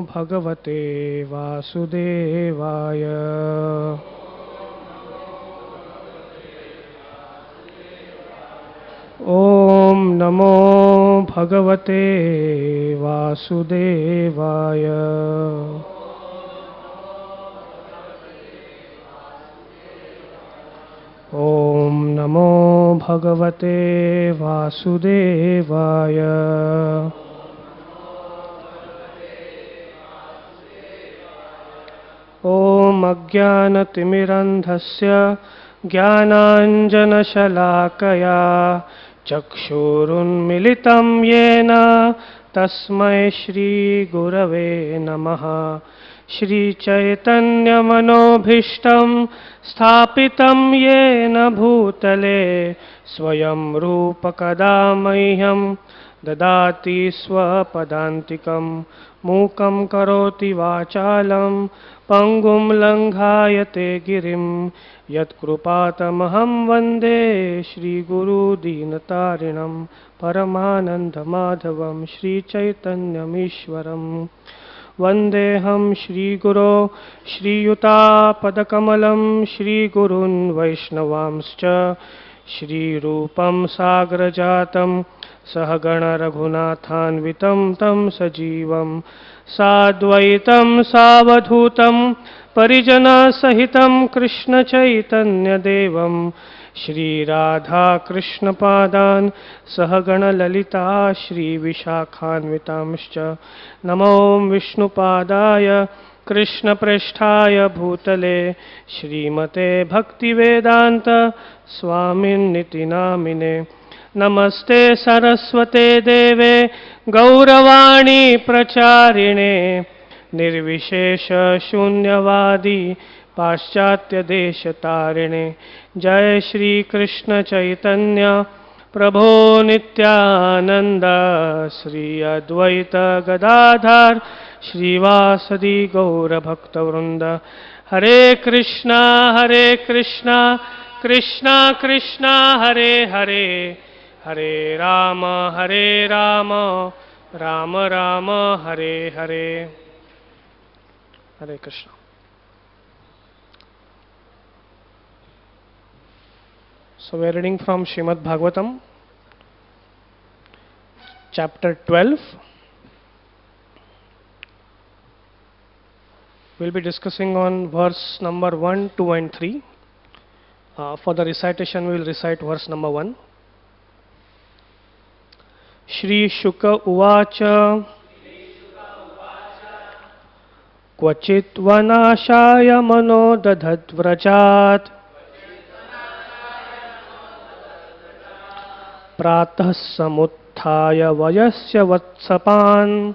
भगवते वासुदेवाय। ॐ नमो भगवते वासुदेवाय। ॐ नमो भगवते वासुदेवाय। ॐ अज्ञानतिमिरन्धस्य ज्ञानाञ्जनशलाकया चक्षुरुन्मिलितं येन तस्मै श्रीगुरवे नमः। श्रीचैतन्यमनोभीष्टं स्थापितं येन भूतले स्वयं रूपकदा मह्यं ददाति स्वपदान्तिकं। मूकं करोति वाचालं पङ्गुं लङ्घायते गिरिं यत्कृपातमहं वन्दे श्रीगुरुदीनतारिणं परमानन्दमाधवं श्रीचैतन्यमीश्वरम्। वन्देऽहं श्रीगुरो श्रीयुतापदकमलं श्रीगुरून् वैष्णवांश्च श्रीरूपं साग्रजातं सहगणरघुनाथान्वितं तं सजीवं साद्वैतं सावधूतं परिजनसहितं कृष्णचैतन्यदेवं श्रीराधाकृष्णपादान् सहगणललिता श्रीविशाखान्वितांश्च नमो विष्णुपादाय कृष्णप्रेष्ठाय भूतले श्रीमते भक्तिवेदान्त स्वामिन्निति नामिने। नमस्ते सरस्वते देवे गौरवाणी प्रचारिणे निर्विशेष शून्यवादी पाश्चात्यदेशतारिणे। जय श्री कृष्ण चैतन्य प्रभो नित्यानंद श्री अद्वैत गदाधर श्रीवासदि गौरभक्तवृंद। हरे कृष्णा कृष्णा कृष्णा हरे हरे हरे राम राम राम हरे हरे। हरे Krishna. So we are reading from Srimad Bhagavatam, chapter 12. We'll be discussing on verse number 1, 2 and 3. For the recitation, we will recite verse number 1. Shri Shuka Uvacha Kvachit Vanashaya Mano Dadhadvrajat Pratah Samuthaya Vayasya Vatsapan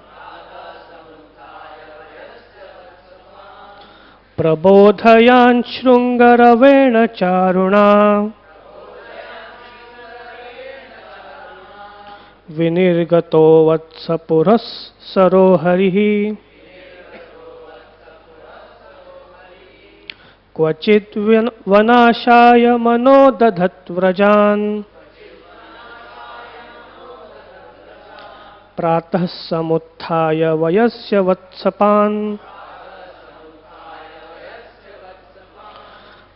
Prabodhayan Shrungaravena Charuna Vinirgato Vatsapuras Saroharihi Kvachit Vanashaya Mano Dadhatvrajan Pratah Samuthaya Vayasya Vatsapan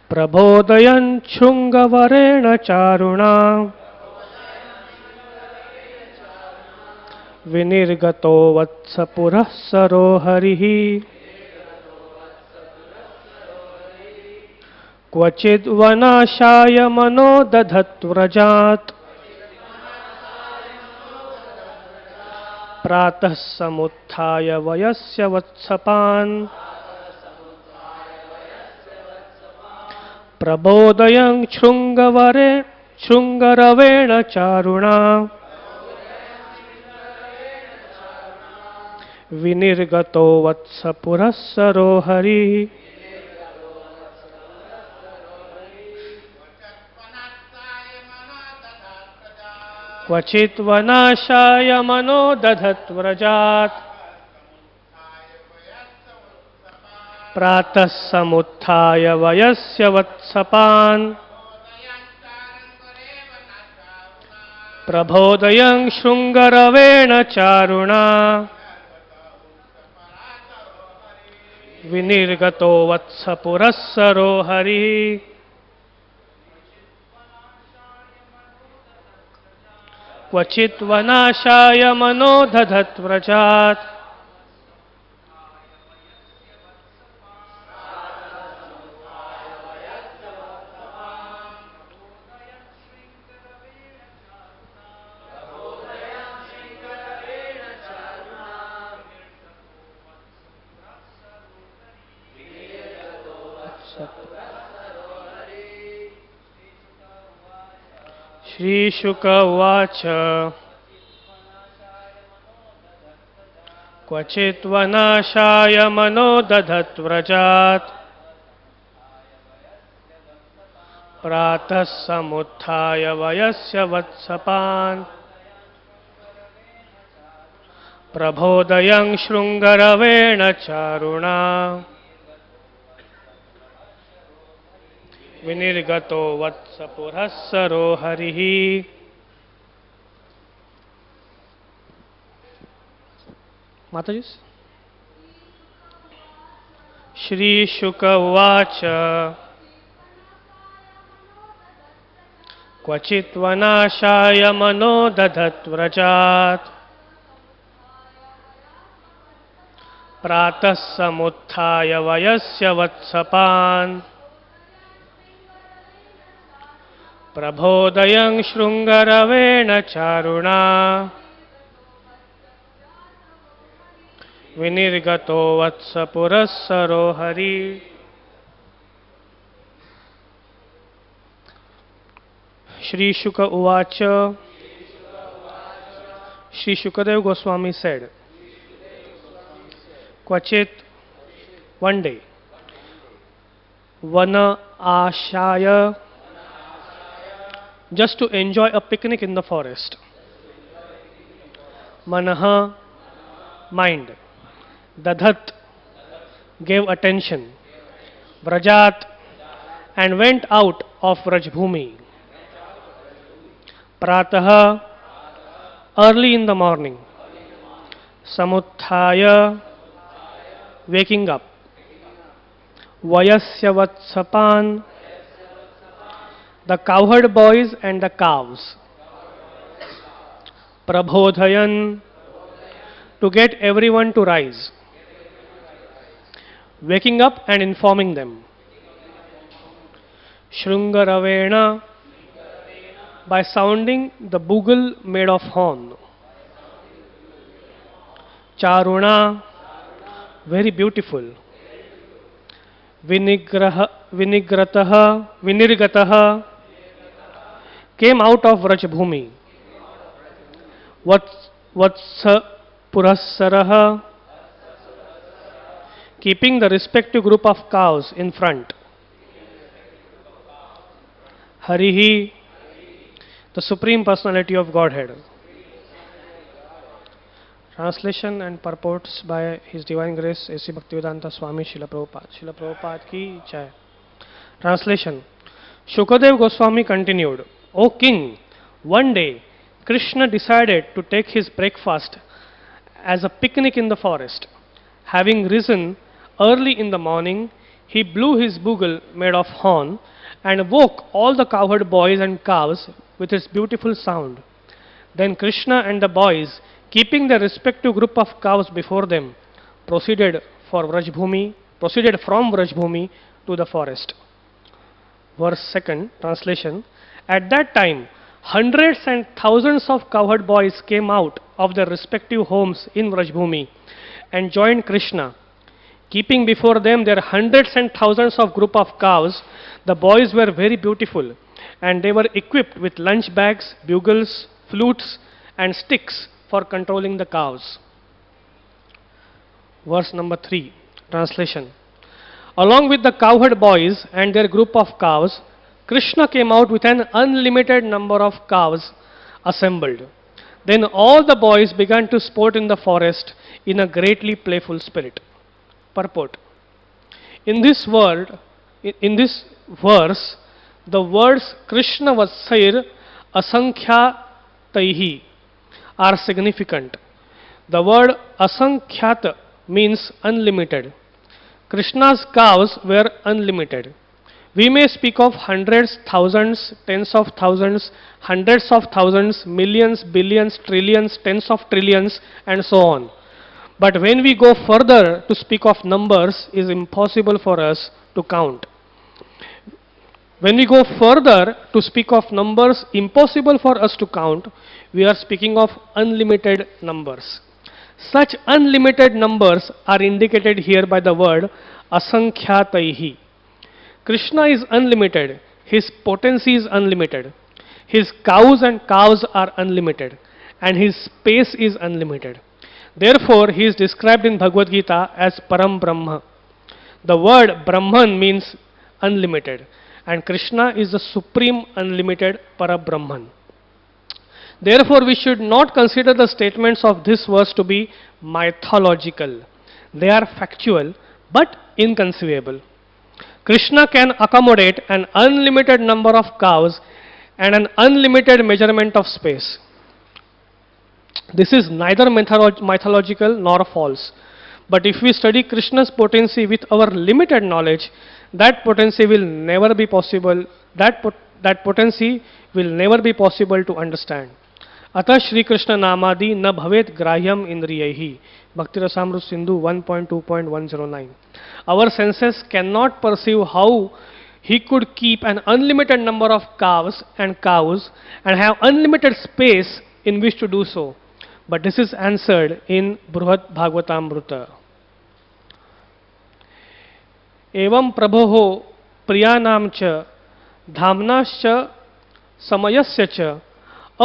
Prabodhayan Shungavarena Charuna Vinirgato Vatsapurah Saroharihi Kvachid Vanashaya Mano Dadhatvrajat Pratah Samuthaya Vayasya Vatsapan Prabodhayan Shungaravena Charuna Vinirgato Vatsapuras Sarohari Kvachit Vanashaya Mano Dadhatvrajat Pratah Samuthaya Vayasya Vatsapan Prabodhayan Shungaravena Charuna विनिर्गतो वत्स पुरस्सरो हरिः क्वचित् वनाशाय मनो दधत् व्रजात् श्रीशुक उवाच क्वचित् वनाशाय मनो दधत् व्रजात् प्रातः समुत्थाय वयस्य वत्सपान् प्रबोधयन् शृङ्गरवेण चारुणा विनिर्गतो वत्स पुरस्सरो हरिः। माताजी श्रीशुक उवाच क्वचित् वनाशाय मनो दधत् व्रजात् प्रातः समुत्थाय वयस्य वत्सपान् प्रबोधयन् शृङ्गरवेण चारुणा विनिर्गतो वत्स पुरस्सरो Hari. Shri Shuka Uvacha. Shri Shukadev Goswami said, Kvachit, one day, Vana Ashaya, just to enjoy a picnic in the forest. Manaha, mind. Dadhat, gave attention. Vrajat, and went out of Vrajbhumi. Prataha, early in the morning. Samuthaya, waking up. Vayasya Vatsapan, the cowherd boys and the cows. Prabodhayan, to get everyone to rise. Waking up and informing them. Shrungaravena, by sounding the bugle made of horn. Charuna, very beautiful. Vinirgataha, came out of Vrajbhumi. Vatsa Purassaraha, keeping the respective group of cows in front. Harihi, the Supreme Personality of Godhead. Translation and purports by His Divine Grace A.C. Bhaktivedanta Swami Srila Prabhupada. Srila Prabhupada ki jai. Translation. Shukadev Goswami continued, O King, one day Krishna decided to take his breakfast as a picnic in the forest. Having risen early in the morning, he blew his bugle made of horn and woke all the cowherd boys and cows with its beautiful sound. Then Krishna and the boys, keeping their respective group of cows before them, proceeded from Vrajbhumi to the forest. Verse 2, translation. At that time, hundreds and thousands of cowherd boys came out of their respective homes in Vrajbhumi and joined Krishna. Keeping before them their hundreds and thousands of group of cows, the boys were very beautiful, and they were equipped with lunch bags, bugles, flutes, and sticks for controlling the cows. Verse number 3, translation. Along with the cowherd boys and their group of cows, Krishna came out with an unlimited number of cows assembled. Then all the boys began to sport in the forest in a greatly playful spirit. Purport. In this verse, the words Krishna Vatsair Asankhya Taihi are significant. The word Asankhyat means unlimited. Krishna's cows were unlimited. We may speak of hundreds, thousands, tens of thousands, hundreds of thousands, millions, billions, trillions, tens of trillions, and so on. But when we go further to speak of numbers, it is impossible for us to count. When we go further to speak of numbers impossible for us to count, we are speaking of unlimited numbers. Such unlimited numbers are indicated here by the word asankhyataihi. Krishna is unlimited, his potency is unlimited, his cows and calves are unlimited, and his space is unlimited. Therefore, he is described in Bhagavad Gita as Param Brahma. The word Brahman means unlimited, and Krishna is the supreme unlimited Parabrahman. Therefore, we should not consider the statements of this verse to be mythological. They are factual but inconceivable. Krishna can accommodate an unlimited number of cows and an unlimited measurement of space. This is neither mythological nor false. But if we study Krishna's potency with our limited knowledge, that potency will never be possible. That potency will never be possible to understand. Atah Shri Krishna Namadi na bhavet grahyam indriyahi. Bhakti Rasamrut Sindhu 1.2.109. Our senses cannot perceive how he could keep an unlimited number of cows and have unlimited space in which to do so. But this is answered in Bruhat Bhagavatamrita. एवं प्रभोः प्रियानां च धाम्नाश्च समयस्य च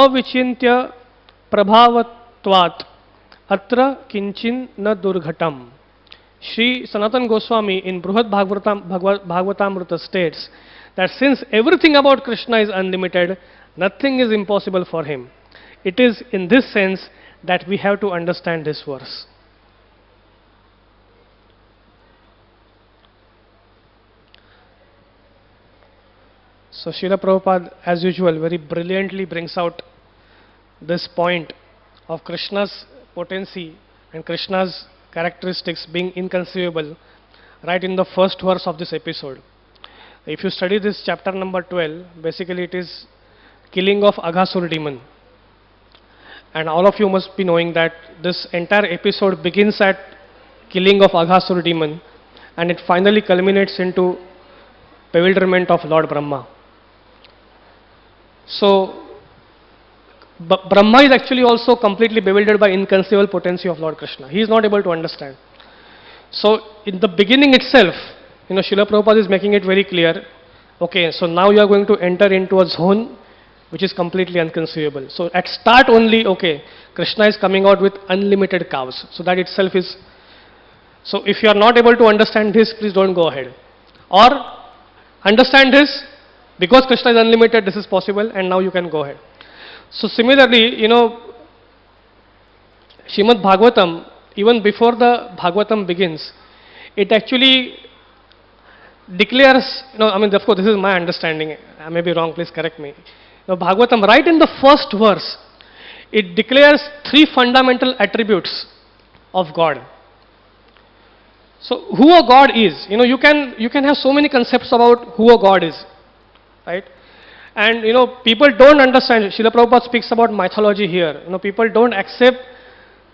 अविचिन्त्य प्रभावत्वात् अत्र kitchen न दुर्घटम. Sri Sanatan Goswami in Bruhat Bhagavatamrita states that since everything about Krishna is unlimited, nothing is impossible for him. It is in this sense that we have to understand this verse. So Srila Prabhupada, as usual, very brilliantly brings out this point of Krishna's potency and Krishna's characteristics being inconceivable right in the first verse of this episode. If you study this chapter number 12, basically it is killing of Aghasur demon. And all of you must be knowing that this entire episode begins at killing of Aghasur demon and it finally culminates into bewilderment of Lord Brahma. So, Brahma is actually also completely bewildered by inconceivable potency of Lord Krishna. He is not able to understand. So, in the beginning itself, Srila Prabhupada is making it very clear, okay, so now you are going to enter into a zone which is completely inconceivable. So, at start only, okay, Krishna is coming out with unlimited cows. So, that itself is, so if you are not able to understand this, please don't go ahead. Or, understand this, because Krishna is unlimited, this is possible, and now you can go ahead. So similarly, Srimad Bhagavatam, even before the Bhagavatam begins, it actually declares, of course this is my understanding, I may be wrong, please correct me. Bhagavatam, right in the first verse, it declares three fundamental attributes of God. So who a God is, you can have so many concepts about who a God is. Right? And people don't understand. Srila Prabhupada speaks about mythology here. People don't accept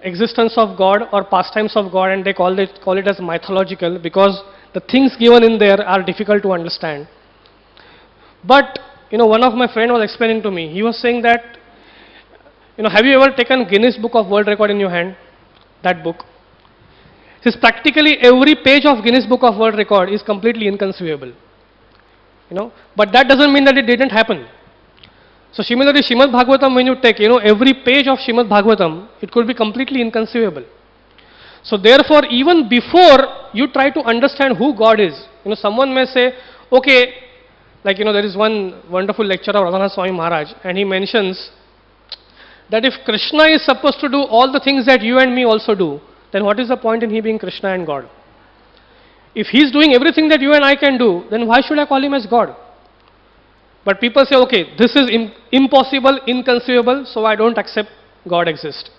existence of God or pastimes of God, and they call it as mythological because the things given in there are difficult to understand. But one of my friend was explaining to me. He was saying that have you ever taken Guinness Book of World Record in your hand? That book. Since practically every page of Guinness Book of World Record is completely inconceivable. But that doesn't mean that it didn't happen. So similarly, Srimad Bhagavatam, when you take, every page of Srimad Bhagavatam, it could be completely inconceivable. So therefore, even before you try to understand who God is, someone may say, okay, there is one wonderful lecture of Radhanath Swami Maharaj, and he mentions that if Krishna is supposed to do all the things that you and me also do, then what is the point in he being Krishna and God? If he is doing everything that you and I can do, then why should I call him as God? But people say, okay, this is impossible, inconceivable, so I don't accept God exists.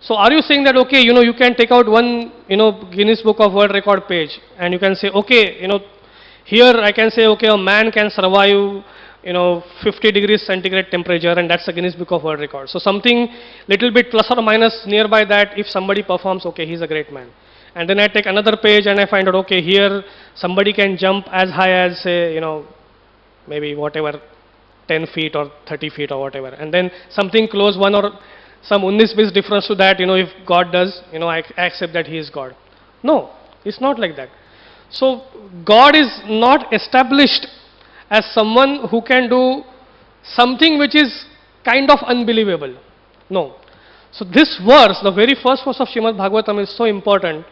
So are you saying that, okay, you can take out one, Guinness Book of World Record page and you can say, okay, here I can say, okay, a man can survive, 50 degrees centigrade temperature, and that's a Guinness Book of World Record. So something little bit plus or minus nearby that, if somebody performs, okay, he's a great man. And then I take another page and I find out, okay, here somebody can jump as high as, say, maybe whatever, 10 feet or 30 feet or whatever. And then something close, one or some 19 difference to that, if God does, I accept that he is God. No, it's not like that. So God is not established as someone who can do something which is kind of unbelievable. No. So this verse, the very first verse of Srimad Bhagavatam, is so important.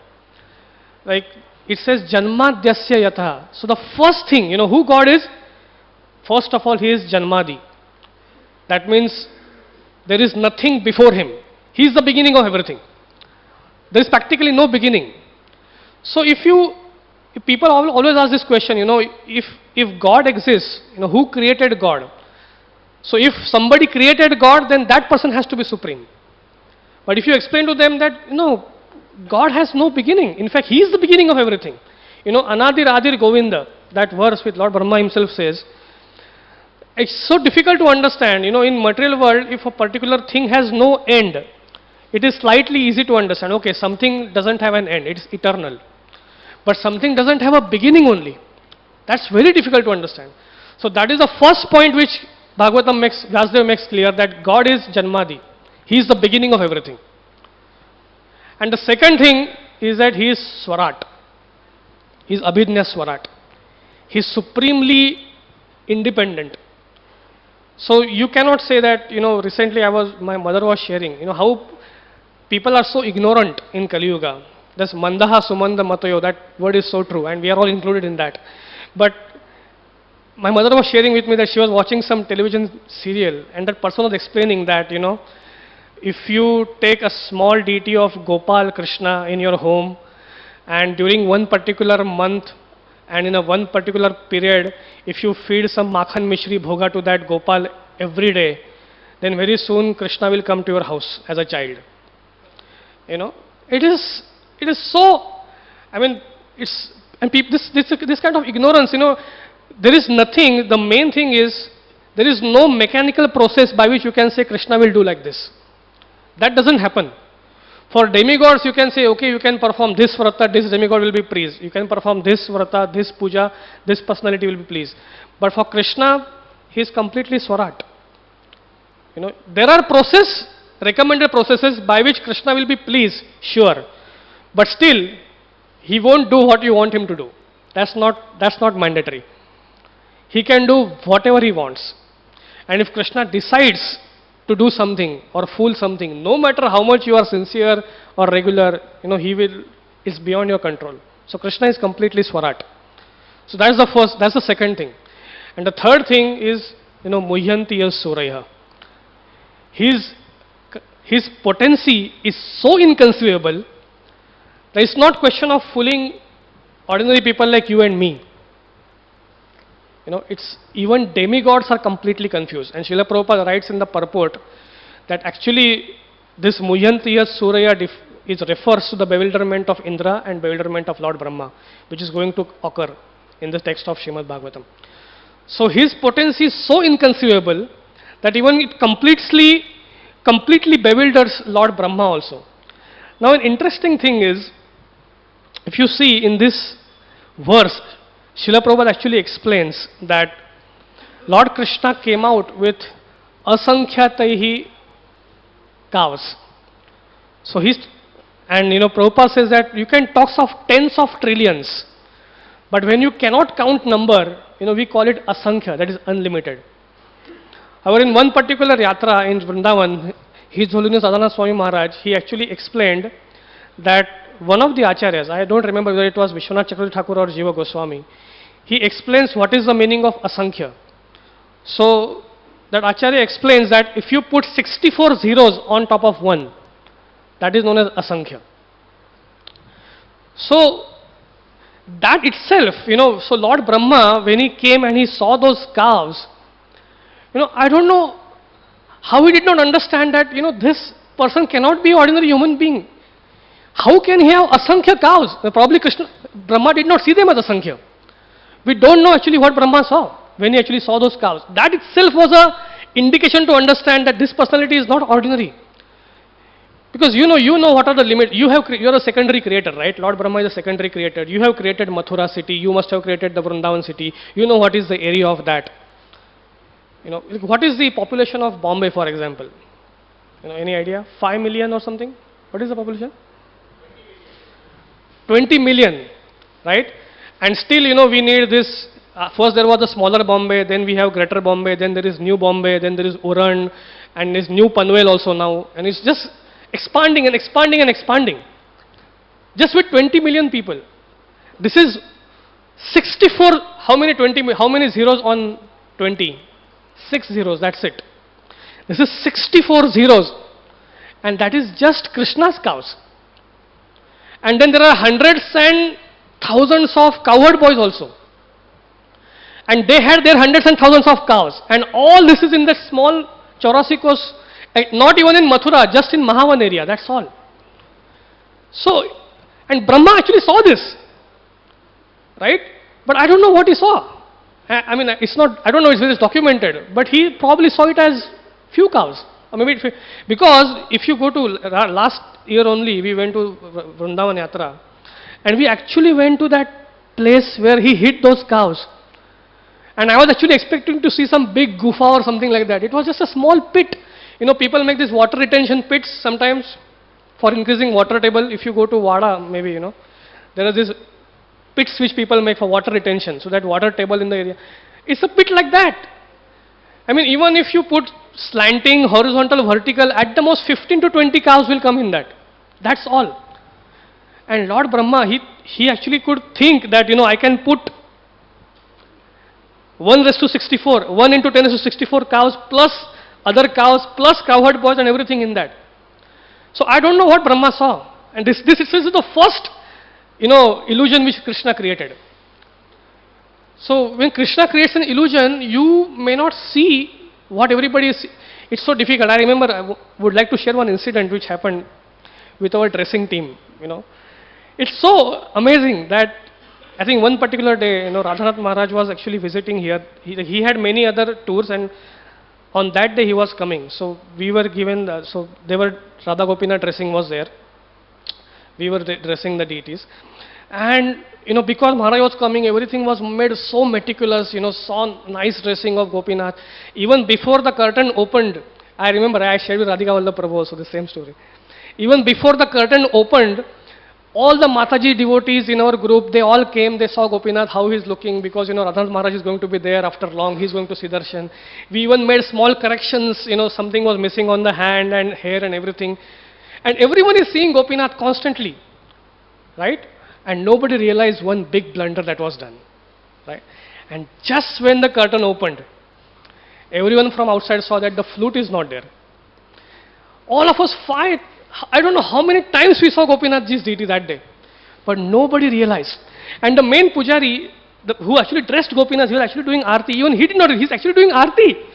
Like it says, Janmadyasya yatha. So the first thing, who God is? First of all, he is Janmadi. That means there is nothing before him. He is the beginning of everything. There is practically no beginning. So if people always ask this question, if God exists, who created God? So if somebody created God, then that person has to be supreme. But if you explain to them that, God has no beginning. In fact, he is the beginning of everything. Anadir Adir Govinda, that verse which Lord Brahma himself says, it's so difficult to understand. In material world, if a particular thing has no end, it is slightly easy to understand. Okay, something doesn't have an end, it's eternal. But something doesn't have a beginning only. That's very difficult to understand. So that is the first point which Vyasdeva makes clear, that God is Janmadi. He is the beginning of everything. And the second thing is that he is Swarat. He is Abhidnya Swarat. He is supremely independent. So you cannot say that, recently my mother was sharing, how people are so ignorant in Kali Yuga. This Mandaha Sumanda Matayo, that word is so true, and we are all included in that. But my mother was sharing with me that she was watching some television serial, and that person was explaining that, if you take a small deity of Gopal Krishna in your home, and during one particular month, and in a one particular period, if you feed some Makhan Mishri Bhoga to that Gopal every day, then very soon Krishna will come to your house as a child. It is so, it's, and this kind of ignorance, there is nothing, the main thing is, there is no mechanical process by which you can say Krishna will do like this. That doesn't happen. For demigods, you can say, okay, you can perform this vrata, this demigod will be pleased. You can perform this vrata, this puja, this personality will be pleased. But for Krishna, he is completely Swarat. There are recommended processes by which Krishna will be pleased, sure. But still, he won't do what you want him to do. That's not mandatory. He can do whatever he wants. And if Krishna decides to do something or fool something, no matter how much you are sincere or regular, is beyond your control. So Krishna is completely Swarat. So that's the second thing. And the third thing is, Muhyanti yas Suraya. His potency is so inconceivable that it's not question of fooling ordinary people like you and me. It's even demigods are completely confused. And Srila Prabhupada writes in the purport that actually this Muhyantiya Suraya refers to the bewilderment of Indra and bewilderment of Lord Brahma, which is going to occur in the text of Srimad Bhagavatam. So his potency is so inconceivable that even it completely bewilders Lord Brahma also. Now an interesting thing is, if you see in this verse, Srila Prabhupada actually explains that Lord Krishna came out with asankhyatai cows. So Prabhupada says that you can talk of tens of trillions, but when you cannot count number, we call it asankhya, that is unlimited. However, in one particular yatra in Vrindavan, His Holiness Adana Swami Maharaj, he actually explained that one of the acharyas, I don't remember whether it was Vishwanath Chakravarti Thakur or Jiva Goswami, he explains what is the meaning of asankhya. So that acharya explains that if you put 64 zeros on top of one, that is known as asankhya. So that itself, so Lord Brahma, when he came and he saw those calves, I don't know how he did not understand that, this person cannot be ordinary human being. How can he have asankhya cows? Probably Brahma did not see them as asankhya. We don't know actually what Brahma saw when he actually saw those cows. That itself was a indication to understand that this personality is not ordinary. Because you know what are the limits. You're a secondary creator, right? Lord Brahma is a secondary creator. You have created Mathura city. You must have created the Vrindavan city. You know what is the area of that. What is the population of Bombay, for example? Any idea? 5 million or something? What is the population? 20 million, right? And still, we need this. First there was the smaller Bombay, then we have Greater Bombay, then there is New Bombay, then there is Uran, and there's New Panvel also now. And it's just expanding and expanding and expanding. Just with 20 million people. This is 64, how many zeros on 20? 6 zeros, that's it. This is 64 zeros. And that is just Krishna's cows. And then there are hundreds and thousands of cowherd boys also. And they had their hundreds and thousands of cows. And all this is in that small Chaurasi Kos, not even in Mathura, just in Mahavan area, that's all. So, and Brahma actually saw this, right? But I don't know what he saw. I mean, it's not, I don't know if it is documented, but he probably saw it as few cows. Or maybe because if you go to last year only, we went to Vrindavan Yatra, and we actually went to that place where he hid those cows. And I was actually expecting to see some big gufa or something like that. It was just a small pit. People make these water retention pits sometimes for increasing water table. If you go to Wada, maybe, there are these pits which people make for water retention, so that water table in the area. It's a pit like that. I mean, even if you put slanting, horizontal, vertical, at the most 15 to 20 cows will come in that. That's all. And Lord Brahma, he actually could think that, I can put 1:64, 1 into 10⁻64 cows plus other cows plus cowherd boys and everything in that. So I don't know what Brahma saw. And this is the first, illusion which Krishna created. So when Krishna creates an illusion, you may not see what everybody is. It's so difficult. I remember I would like to share one incident which happened with our dressing team. It's so amazing that I think one particular day, Radhanath Maharaj was actually visiting here. He had many other tours, and on that day he was coming. So we were given, Radha Gopinath dressing was there. We were dressing the deities. And, because Maharaj was coming, everything was made so meticulous, so nice dressing of Gopinath. Even before the curtain opened, I remember I shared with Radhika Vallabh Prabhu also the same story. Even before the curtain opened, all the Mataji devotees in our group, they all came, they saw Gopinath, how he's looking, because, Radhanath Maharaj is going to be there after long, he's going to see darshan. We even made small corrections, something was missing on the hand and hair and everything. And everyone is seeing Gopinath constantly, right? And nobody realized one big blunder that was done, right? And just when the curtain opened, everyone from outside saw that the flute is not there. All of us fight. I don't know how many times we saw Gopinathji's deity that day, but nobody realized. And the main pujari, who actually dressed Gopinath, he was actually doing aarti. Even he did not, he's actually doing aarti.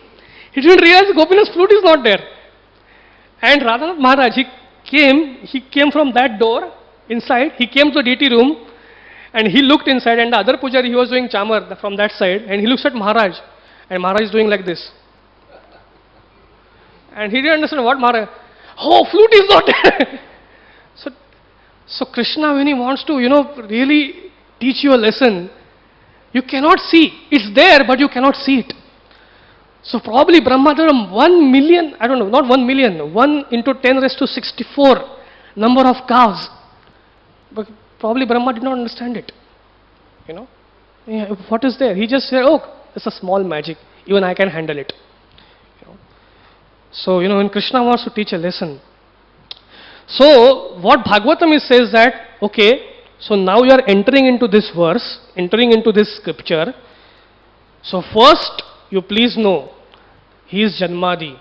He didn't realize Gopinath's flute is not there. And Radhanath Maharaj, he came from that door inside, he came to the deity room, and he looked inside, and the other pujari, he was doing chamar from that side, and he looks at Maharaj, and Maharaj is doing like this. And he didn't understand what Maharaj, flute is not there. So Krishna, when he wants to, really teach you a lesson, you cannot see. It's there, but you cannot see it. So probably Brahma, there are 1 million, I don't know, not 1 million, 1 into 10⁻64 number of cows. But probably Brahma did not understand it. What is there? He just said, it's a small magic. Even I can handle it. So, when Krishna wants to teach a lesson. So, what Bhagavatam says that, so now you are entering into this verse, entering into this scripture. So first, you please know, he is Janmadi.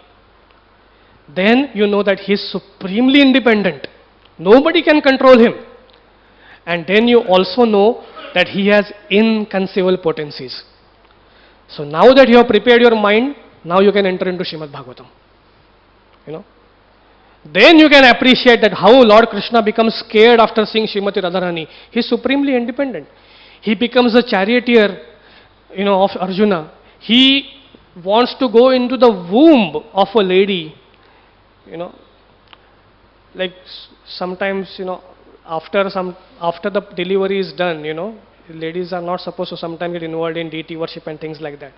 Then you know that he is supremely independent. Nobody can control him. And then you also know that he has inconceivable potencies. So now that you have prepared your mind, now you can enter into Srimad Bhagavatam. Then you can appreciate that how Lord Krishna becomes scared after seeing Srimati Radharani. He is supremely independent. He becomes a charioteer, of Arjuna. He wants to go into the womb of a lady, like sometimes, after the delivery is done, ladies are not supposed to sometimes get involved in deity worship and things like that.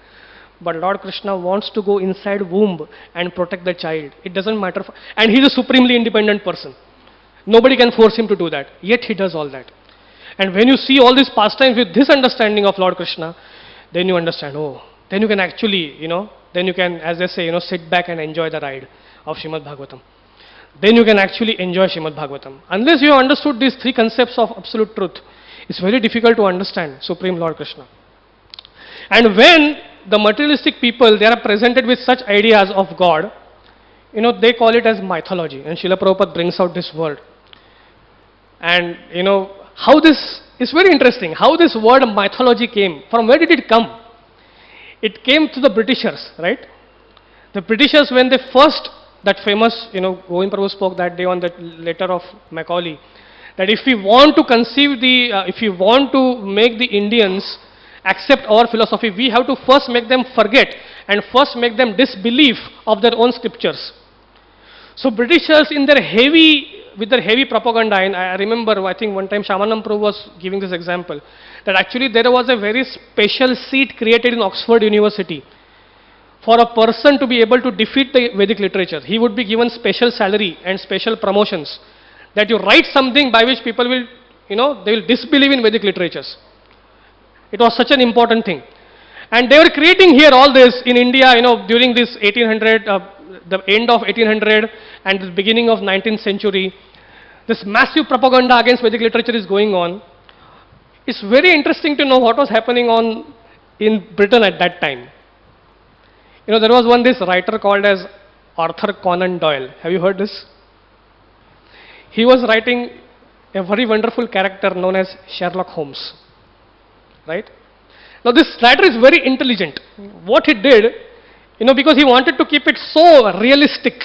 But Lord Krishna wants to go inside womb and protect the child. It doesn't matter. And he's a supremely independent person. Nobody can force him to do that. Yet he does all that. And when you see all these pastimes with this understanding of Lord Krishna, then you understand, then you can actually, then you can, as they say, sit back and enjoy the ride of Srimad Bhagavatam. Then you can actually enjoy Srimad Bhagavatam. Unless you have understood these three concepts of absolute truth, it's very difficult to understand Supreme Lord Krishna. And when the materialistic people, they are presented with such ideas of God, they call it as mythology. And Srila Prabhupada brings out this word. And, how this is very interesting, how this word mythology came. From where did it come? It came to the Britishers, right? The Britishers, when they first, that famous, Govind Prabhu spoke that day on that letter of Macaulay, that if we want to conceive if we want to make the Indians accept our philosophy, we have to first make them forget and first make them disbelieve of their own scriptures. So Britishers with their heavy propaganda, and I remember, I think one time Shamanam Prabhu was giving this example, that actually there was a very special seat created in Oxford University for a person to be able to defeat the Vedic literature. He would be given special salary and special promotions, that you write something by which people will, they will disbelieve in Vedic literatures. It was such an important thing. And they were creating here all this in India, during this 1800, the end of 1800 and the beginning of 19th century. This massive propaganda against Vedic literature is going on. It's very interesting to know what was happening in Britain at that time. There was this writer called as Arthur Conan Doyle. Have you heard this? He was writing a very wonderful character known as Sherlock Holmes. Right? Now this writer is very intelligent. What he did, because he wanted to keep it so realistic.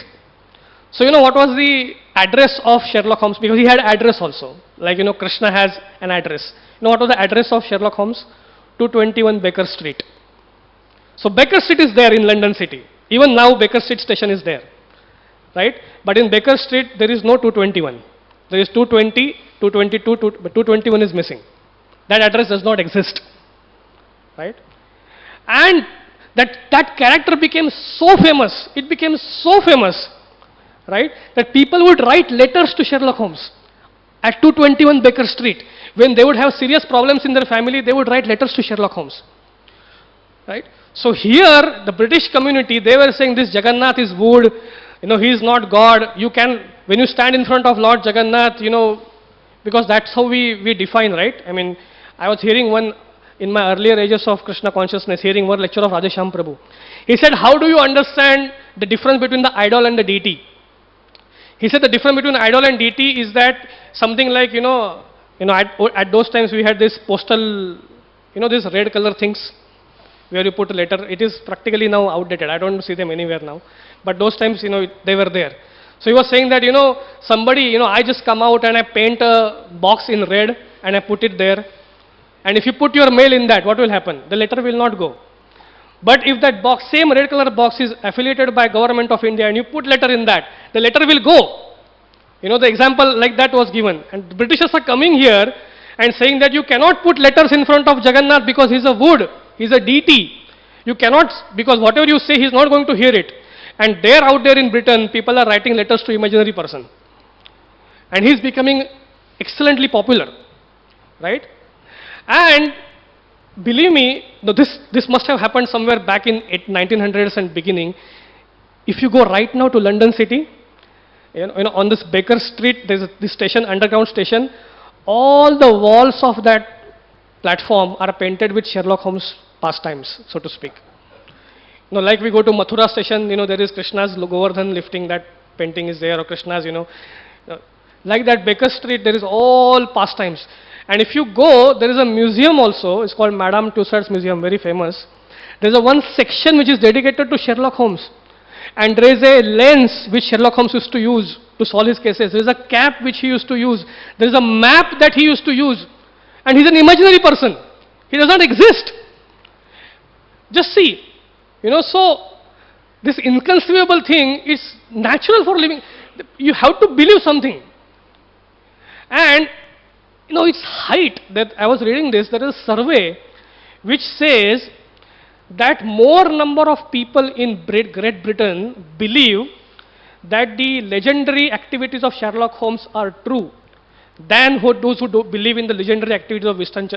So what was the address of Sherlock Holmes? Because he had address also. Like, Krishna has an address. What was the address of Sherlock Holmes? 221 Baker Street. So Baker Street is there in London City. Even now Baker Street station is there. Right? But in Baker Street there is no 221. There is 220, 222, but 221 is missing. That address does not exist, right? And that character became so famous, it became so famous, right, that people would write letters to Sherlock Holmes at 221 Baker Street. When they would have serious problems in their family, they would write letters to Sherlock Holmes, right? So here, the British community, they were saying this Jagannath is wood, he is not God. You can, when you stand in front of Lord Jagannath, because that's how we define, right? I mean, I was hearing one, in my earlier ages of Krishna consciousness, hearing one lecture of Radheshyam Prabhu. He said, how do you understand the difference between the idol and the deity? He said the difference between idol and deity is that something like, at those times we had this postal, these red color things where you put a letter. It is practically now outdated. I don't see them anywhere now. But those times, they were there. So he was saying that, somebody, I just come out and I paint a box in red and I put it there. And if you put your mail in that, what will happen? The letter will not go. But if that box, same red color box is affiliated by Government of India and you put letter in that, the letter will go. The example like that was given. And the Britishers are coming here and saying that you cannot put letters in front of Jagannath because he's a wood, he's a deity. You cannot, because whatever you say, he's not going to hear it. And there, out there in Britain, people are writing letters to imaginary person. And he's becoming excellently popular, right? And believe me, this must have happened somewhere back in 1900s and beginning. If you go right now to London City, on this Baker Street, there's this station, underground station. All the walls of that platform are painted with Sherlock Holmes pastimes, so to speak. Like we go to Mathura station, there is Krishna's Govardhan lifting, that painting is there, or Krishna's, like that Baker Street, there is all pastimes. And if you go, there is a museum also, it's called Madame Tussauds Museum, very famous. There's a one section which is dedicated to Sherlock Holmes. And there is a lens which Sherlock Holmes used to use to solve his cases. There is a cap which he used to use. There is a map that he used to use. And he's an imaginary person. He does not exist. Just see, so this inconceivable thing is natural for living. You have to believe something. And, it's height that I was reading this, there is a survey which says that more number of people in Great Britain believe that the legendary activities of Sherlock Holmes are true than those who believe in the legendary activities of Winston